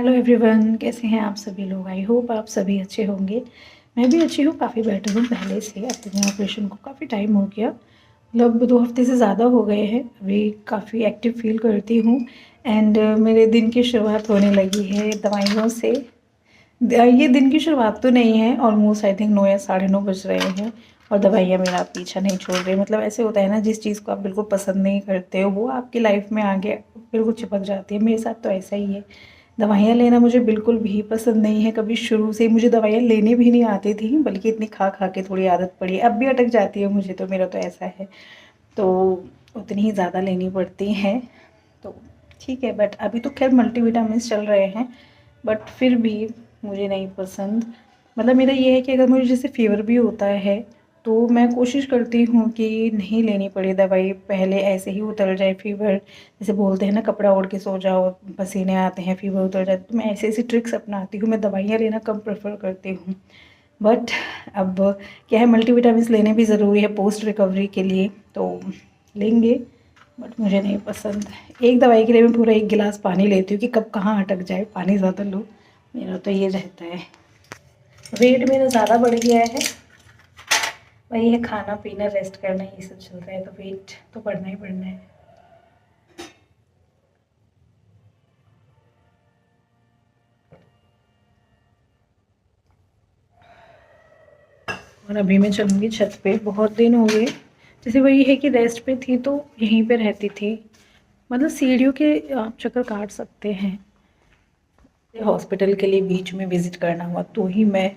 Hello everyone, कैसे हैं आप सभी लोग। आई होप आप सभी अच्छे होंगे। मैं भी अच्छी हूँ, काफ़ी बेटर हूँ पहले से। अब तो मेरे ऑपरेशन को काफ़ी टाइम हो गया, मतलब 2 हफ्ते से ज़्यादा हो गए हैं। अभी काफ़ी एक्टिव फील करती हूँ एंड मेरे दिन की शुरुआत होने लगी है दवाइयों से। ये दिन की शुरुआत तो नहीं है, ऑलमोस्ट आई थिंक 9 या 9:30 बज रहे हैं और दवाइयाँ मेरा पीछा नहीं छोड़ रही। मतलब ऐसे होता है ना, जिस चीज़ को आप बिल्कुल पसंद नहीं करते हो वो आपकी लाइफ में आगे बिल्कुल चिपक जाती है। मेरे साथ तो ऐसा ही है। दवाइयाँ लेना मुझे बिल्कुल भी पसंद नहीं है। कभी शुरू से मुझे दवाइयाँ लेने भी नहीं आती थी, बल्कि इतनी खा खा के थोड़ी आदत पड़ी, अब भी अटक जाती है मुझे। तो मेरा तो ऐसा है, तो उतनी ही ज़्यादा लेनी पड़ती हैं। तो ठीक है, बट अभी तो खैर मल्टीविटामिन्स चल रहे हैं, बट फिर भी मुझे नहीं पसंद। मतलब मेरा ये है कि अगर मुझे जैसे फ़ीवर भी होता है तो मैं कोशिश करती हूँ कि नहीं लेनी पड़े दवाई, पहले ऐसे ही उतर जाए फ़ीवर। जैसे बोलते हैं ना, कपड़ा ओढ़ के सो जाओ, पसीने आते हैं, फ़ीवर उतर जाए। तो मैं ऐसी ऐसी ट्रिक्स अपनाती हूँ। मैं दवाइयाँ लेना कम प्रेफर करती हूँ। बट अब क्या है, मल्टीविटामिन्स लेने भी ज़रूरी है पोस्ट रिकवरी के लिए, तो लेंगे। बट मुझे नहीं पसंद। एक दवाई के लिए मैं पूरा 1 गिलास पानी लेती हूँ कि कब कहाँ अटक जाए, पानी ज़्यादा लो। मेरा तो ये रहता है। वेट मेरा ज़्यादा बढ़ गया है, वही है, खाना पीना रेस्ट करना ये सब चल रहा है, तो वेट तो बढ़ना ही बढ़ना है। और अभी मैं चलूँगी छत पे। बहुत दिन हो गए, जैसे वही है कि रेस्ट पे थी तो यहीं पे रहती थी। मतलब सीढ़ियों के आप चक्कर काट सकते हैं। हॉस्पिटल के लिए बीच में विज़िट करना हुआ तो ही मैं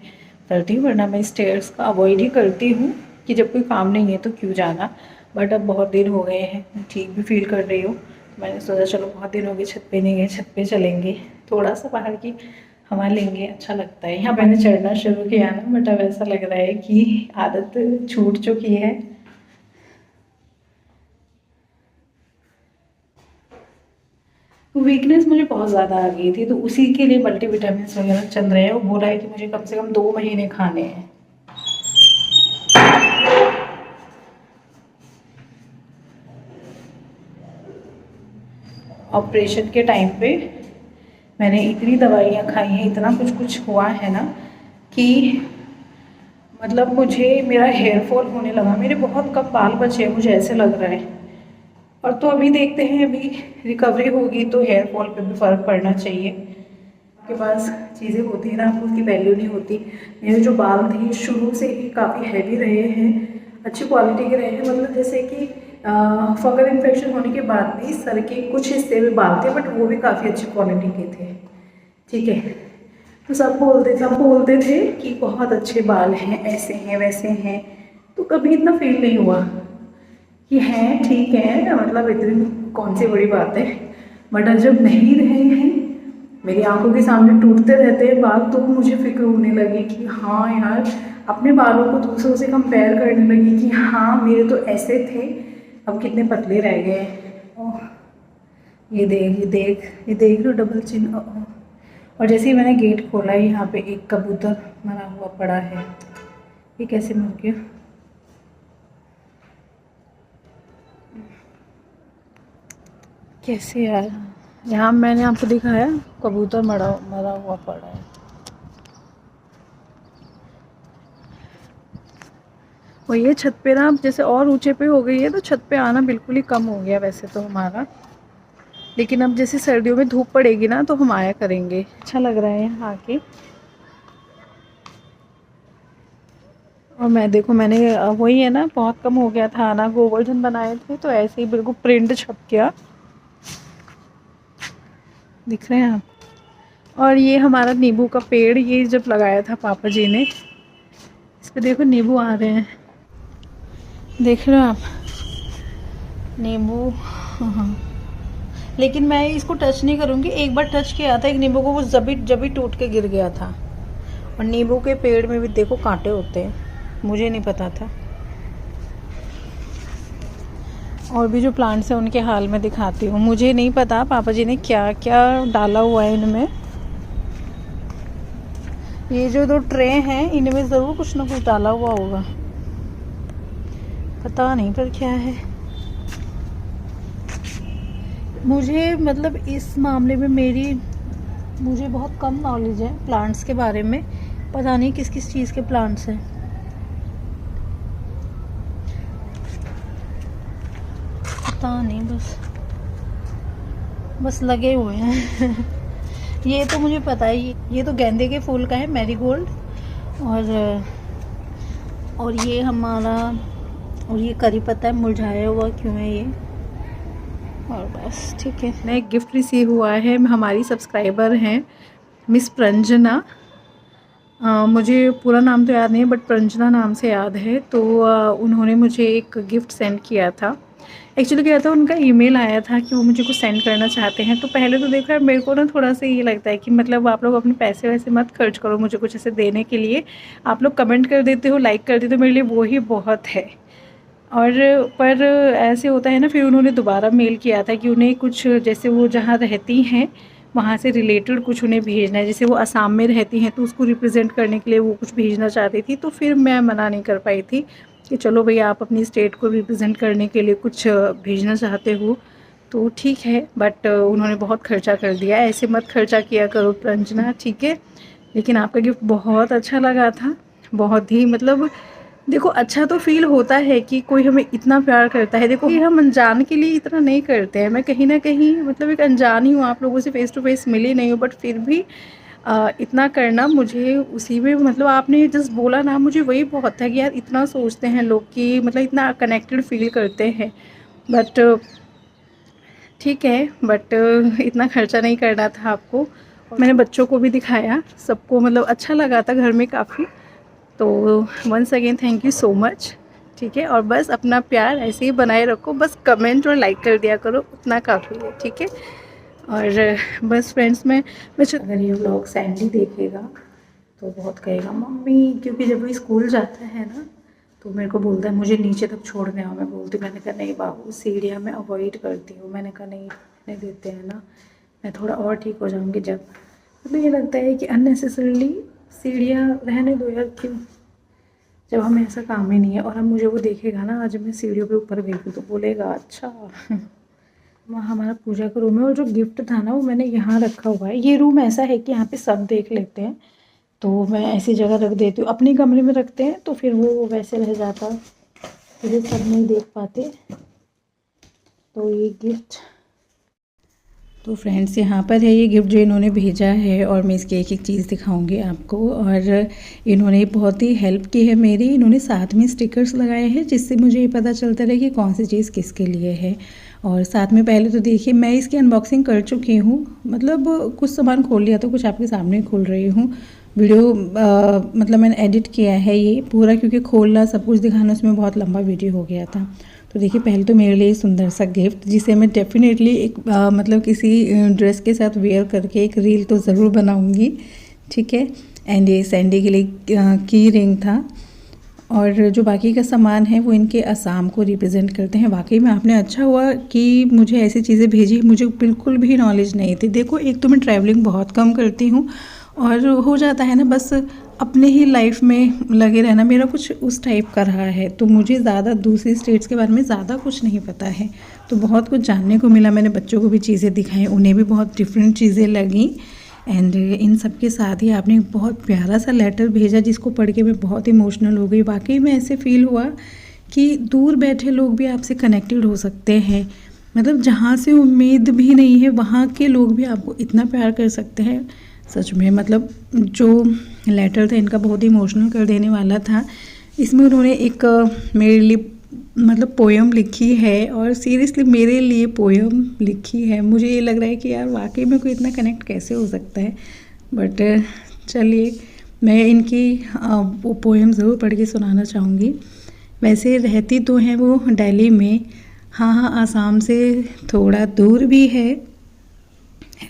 करती हूँ, वरना मैं स्टेयर्स का अवॉइड ही करती हूँ कि जब कोई काम नहीं है तो क्यों जाना। बट अब बहुत दिन हो गए हैं, मैं ठीक भी फील कर रही हूँ, तो मैंने सोचा चलो बहुत दिन हो गए छत पे नहीं गए, छत पे चलेंगे, थोड़ा सा बाहर की हवा लेंगे, अच्छा लगता है। यहाँ मैंने चढ़ना शुरू किया ना, बट अब ऐसा लग रहा है कि आदत छूट चुकी है। वीकनेस मुझे बहुत ज़्यादा आ गई थी, तो उसी के लिए मल्टीविटामिन्स वगैरह चल रहे हैं। वो बोला है कि मुझे कम से कम 2 महीने खाने हैं। ऑपरेशन के टाइम पे मैंने इतनी दवाइयाँ खाई हैं, इतना कुछ कुछ हुआ है ना, कि मतलब मुझे मेरा हेयर फॉल होने लगा। मेरे बहुत कम बाल बचे हैं, मुझे ऐसे लग रहा है। और तो अभी देखते हैं, अभी रिकवरी होगी तो हेयर फॉल पे भी फ़र्क पड़ना चाहिए। आपके पास चीज़ें होती हैं ना, आपको उसकी वैल्यू नहीं होती। मेरे जो बाल थे शुरू से ही काफ़ी हैवी रहे हैं, अच्छी क्वालिटी के रहे हैं। मतलब जैसे कि फंगल इन्फेक्शन होने के बाद भी सर के कुछ हिस्से में बाल थे, बट वो भी काफ़ी अच्छी क्वालिटी के थे। ठीक है, तो सब बोलते थे कि बहुत अच्छे बाल हैं, ऐसे हैं वैसे हैं। तो कभी इतना फील नहीं हुआ कि हैं ठीक है, मतलब इतनी कौन सी बड़ी बात है। बट जब नहीं रहे हैं, मेरी आंखों के सामने टूटते रहते हैं बाल, तो मुझे फिक्र होने लगी कि हाँ यार, अपने बालों को दूसरों से कंपेयर करने लगी कि हाँ मेरे तो ऐसे थे, अब कितने पतले रह गए। ओह, ये देख ये देख ये देख लो, डबल चिन। और जैसे ही मैंने गेट खोला, यहाँ पे एक कबूतर मरा हुआ पड़ा है। ये कैसे मर गया? कैसे यार? यहाँ मैंने आपको दिखाया, कबूतर मरा मरा हुआ पड़ा है। और ये छत पे ना, अब जैसे और ऊंचे पे हो गई है तो छत पे आना बिल्कुल ही कम हो गया वैसे तो हमारा। लेकिन अब जैसे सर्दियों में धूप पड़ेगी ना तो हम आया करेंगे, अच्छा लग रहा है यहाँ आके। और मैं देखो, मैंने वही है ना, बहुत कम हो गया था आना। गोवर्धन बनाए थे तो ऐसे ही बिल्कुल प्रिंट छप गया, दिख रहे हैं आप। और ये हमारा नींबू का पेड़, ये जब लगाया था पापा जी ने, इस पे देखो नींबू आ रहे हैं, देख रहे हो आप, नींबू। हाँ, लेकिन मैं इसको टच नहीं करूँगी। एक बार टच किया था एक नींबू को, वो जब भी टूट के गिर गया था। और नींबू के पेड़ में भी देखो कांटे होते हैं, मुझे नहीं पता था। और भी जो प्लांट्स हैं उनके हाल में दिखाती हूँ। मुझे नहीं पता पापा जी ने क्या क्या डाला हुआ है इनमें। ये जो 2 ट्रे हैं, इनमें ज़रूर कुछ ना कुछ डाला हुआ होगा, पता नहीं पर क्या है। मुझे मतलब इस मामले में मेरी मुझे बहुत कम नॉलेज है प्लांट्स के बारे में, पता नहीं किस किस चीज़ के प्लांट्स हैं। पता नहीं, बस लगे हुए हैं। ये तो मुझे पता है, ये तो गेंदे के फूल का है, मैरीगोल्ड। और ये हमारा, और ये करी पत्ता है, मुरझाया हुआ क्यों है ये। और बस ठीक है। मैं एक गिफ्ट रिसीव हुआ है, हमारी सब्सक्राइबर हैं मिस प्रंजना। मुझे पूरा नाम तो याद नहीं है बट प्रंजना नाम से याद है। तो उन्होंने मुझे एक गिफ्ट सेंड किया था। एक्चुअली क्या था, उनका ईमेल आया था कि वो मुझे कुछ सेंड करना चाहते हैं। तो पहले तो देखो यार, मेरे को ना थोड़ा सा ये लगता है कि मतलब आप लोग अपने पैसे वैसे मत खर्च करो मुझे कुछ ऐसे देने के लिए। आप लोग कमेंट कर देते हो, लाइक कर देते हो, मेरे लिए वो ही बहुत है। और पर ऐसे होता है ना, फिर उन्होंने दोबारा मेल किया था कि उन्हें कुछ, जैसे वो जहाँ रहती हैं वहाँ से रिलेटेड कुछ उन्हें भेजना है। जैसे वो असम में रहती हैं तो उसको रिप्रेजेंट करने के लिए वो कुछ भेजना चाहती थी। तो फिर मैं मना नहीं कर पाई थी कि चलो भैया, आप अपनी स्टेट को रिप्रेजेंट करने के लिए कुछ भेजना चाहते हो तो ठीक है। बट उन्होंने बहुत खर्चा कर दिया। ऐसे मत खर्चा किया करो प्रंजना, ठीक है। लेकिन आपका गिफ्ट बहुत अच्छा लगा था, बहुत ही, मतलब देखो अच्छा तो फील होता है कि कोई हमें इतना प्यार करता है। देखो हम अनजान के लिए इतना नहीं करते हैं। मैं कहीं ना कहीं मतलब एक अनजान ही हूँ, आप लोगों से फेस टू फेस मिली नहीं हूँ, बट फिर भी इतना करना मुझे उसी में, मतलब आपने जस्ट बोला ना, मुझे वही बहुत था कि यार इतना सोचते हैं लोग कि मतलब इतना कनेक्टेड फील करते हैं। बट ठीक है, बट इतना खर्चा नहीं करना था आपको। मैंने बच्चों को भी दिखाया, सबको मतलब अच्छा लगा था घर में काफ़ी। तो once again thank you so much, ठीक है। और बस अपना प्यार ऐसे ही बनाए रखो, बस कमेंट और लाइक कर दिया करो, उतना काफ़ी है, ठीक है। और बस फ्रेंड्स, मैं अगर ये व्लॉग सैंडी देखेगा तो बहुत कहेगा मम्मी, क्योंकि जब वो स्कूल जाता है ना तो मेरे को बोलता है मुझे नीचे तक छोड़ने आओ। मैं बोलती, मैंने कहा नहीं बाबू, सीढ़ियाँ मैं अवॉइड करती हूँ। मैंने कहा नहीं देते हैं ना, मैं थोड़ा और ठीक हो जाऊँगी जब। तो ये लगता है कि अननेसेसरली सीढ़ियाँ रहने दो यार, क्यों, जब हमें ऐसा काम ही नहीं है। और अब मुझे वो देखेगा ना, आज मैं सीढ़ियों पे ऊपर गई थी तो बोलेगा अच्छा। वहाँ हमारा पूजा का रूम है, और जो गिफ्ट था ना वो मैंने यहाँ रखा हुआ है। ये रूम ऐसा है कि यहाँ पे सब देख लेते हैं, तो मैं ऐसी जगह रख देती हूँ। अपने कमरे में रखते हैं तो फिर वो वैसे रह जाता, फिर सब नहीं देख पाते। तो ये गिफ्ट, तो फ्रेंड्स यहाँ पर है ये गिफ्ट जो इन्होंने भेजा है, और मैं इसकी एक एक चीज़ दिखाऊंगी आपको। और इन्होंने बहुत ही हेल्प की है मेरी। इन्होंने साथ में स्टिकर्स लगाए हैं जिससे मुझे ये पता चलता रहे कि कौन सी चीज़ किसके लिए है। और साथ में पहले तो देखिए, मैं इसकी अनबॉक्सिंग कर चुकी हूँ, मतलब कुछ सामान खोल लिया, तो कुछ आपके सामने खोल रही हूँ। वीडियो मतलब मैंने एडिट किया है ये पूरा, क्योंकि खोलना सब कुछ दिखाना उसमें बहुत लंबा वीडियो हो गया था। तो देखिए, पहले तो मेरे लिए सुंदर सा गिफ्ट, जिसे मैं डेफिनेटली एक मतलब किसी ड्रेस के साथ वेयर करके एक रील तो ज़रूर बनाऊंगी, ठीक है। एंड ये सैंडी के लिए की रिंग था। और जो बाकी का सामान है वो इनके असम को रिप्रेजेंट करते हैं। वाकई में आपने अच्छा हुआ कि मुझे ऐसी चीज़ें भेजी, मुझे बिल्कुल भी नॉलेज नहीं थी। देखो, एक तो मैं ट्रैवलिंग बहुत कम करती हूँ, और हो जाता है ना बस अपने ही लाइफ में लगे रहना, मेरा कुछ उस टाइप का रहा है। तो मुझे ज़्यादा दूसरी स्टेट्स के बारे में ज़्यादा कुछ नहीं पता है, तो बहुत कुछ जानने को मिला। मैंने बच्चों को भी चीज़ें दिखाई, उन्हें भी बहुत डिफरेंट चीज़ें लगीं। एंड इन सब के साथ ही आपने एक बहुत प्यारा सा लेटर भेजा, जिसको पढ़ के मैं बहुत इमोशनल हो गई। वाकई में ऐसे फील हुआ कि दूर बैठे लोग भी आपसे कनेक्टेड हो सकते हैं, मतलब जहाँ से उम्मीद भी नहीं है वहाँ के लोग भी आपको इतना प्यार कर सकते हैं। सच में मतलब जो लेटर था इनका बहुत इमोशनल कर देने वाला था। इसमें उन्होंने एक मेरे लिए मतलब पोएम लिखी है, और सीरियसली मेरे लिए पोएम लिखी है। मुझे ये लग रहा है कि यार वाकई में कोई इतना कनेक्ट कैसे हो सकता है। बट चलिए, मैं इनकी वो पोएम ज़रूर पढ़ के सुनाना चाहूँगी। वैसे रहती तो हैं वो दिल्ली में, हाँ आसाम से थोड़ा दूर भी है,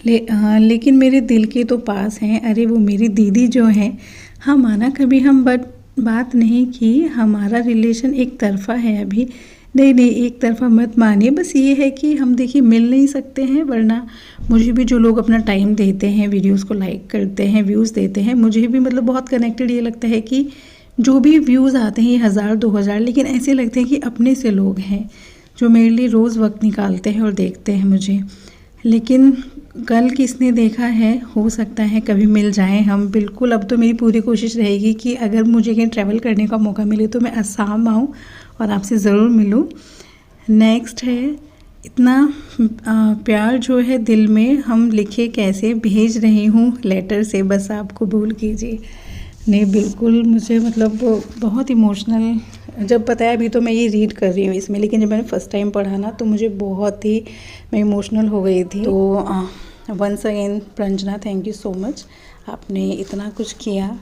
लेकिन मेरे दिल के तो पास हैं। अरे वो मेरी दीदी जो हैं, हाँ माना कभी हम बात नहीं की, हमारा रिलेशन एक तरफा है अभी। नहीं एक तरफा मत मानिए, बस ये है कि हम देखिए मिल नहीं सकते हैं, वरना मुझे भी जो लोग अपना टाइम देते हैं, वीडियोस को लाइक करते हैं, व्यूज़ देते हैं, मुझे भी मतलब बहुत कनेक्टेड ये लगता है कि जो भी व्यूज़ आते हैं 1000-2000, लेकिन ऐसे लगते हैं कि अपने से लोग हैं जो मेरे लिए रोज़ वक्त निकालते हैं और देखते हैं मुझे। लेकिन कल किसने देखा है, हो सकता है कभी मिल जाएं हम। बिल्कुल, अब तो मेरी पूरी कोशिश रहेगी कि अगर मुझे कहीं ट्रैवल करने का मौका मिले तो मैं असम आऊँ और आपसे ज़रूर मिलूँ। नेक्स्ट है, इतना प्यार जो है दिल में हम लिखे कैसे, भेज रही हूँ लेटर से, बस आप कबूल कीजिए। नहीं बिल्कुल, मुझे मतलब बहुत इमोशनल जब पता है, अभी तो मैं ये रीड कर रही हूँ इसमें, लेकिन जब मैंने फ़र्स्ट टाइम पढ़ा ना तो मुझे बहुत ही, मैं इमोशनल हो गई थी। तो once again Pranjana, thank you so much, आपने इतना कुछ किया।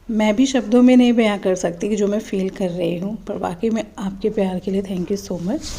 मैं भी शब्दों में नहीं बयां कर सकती कि जो मैं फ़ील कर रही हूँ, पर वाकई में आपके प्यार के लिए थैंक यू सो मच।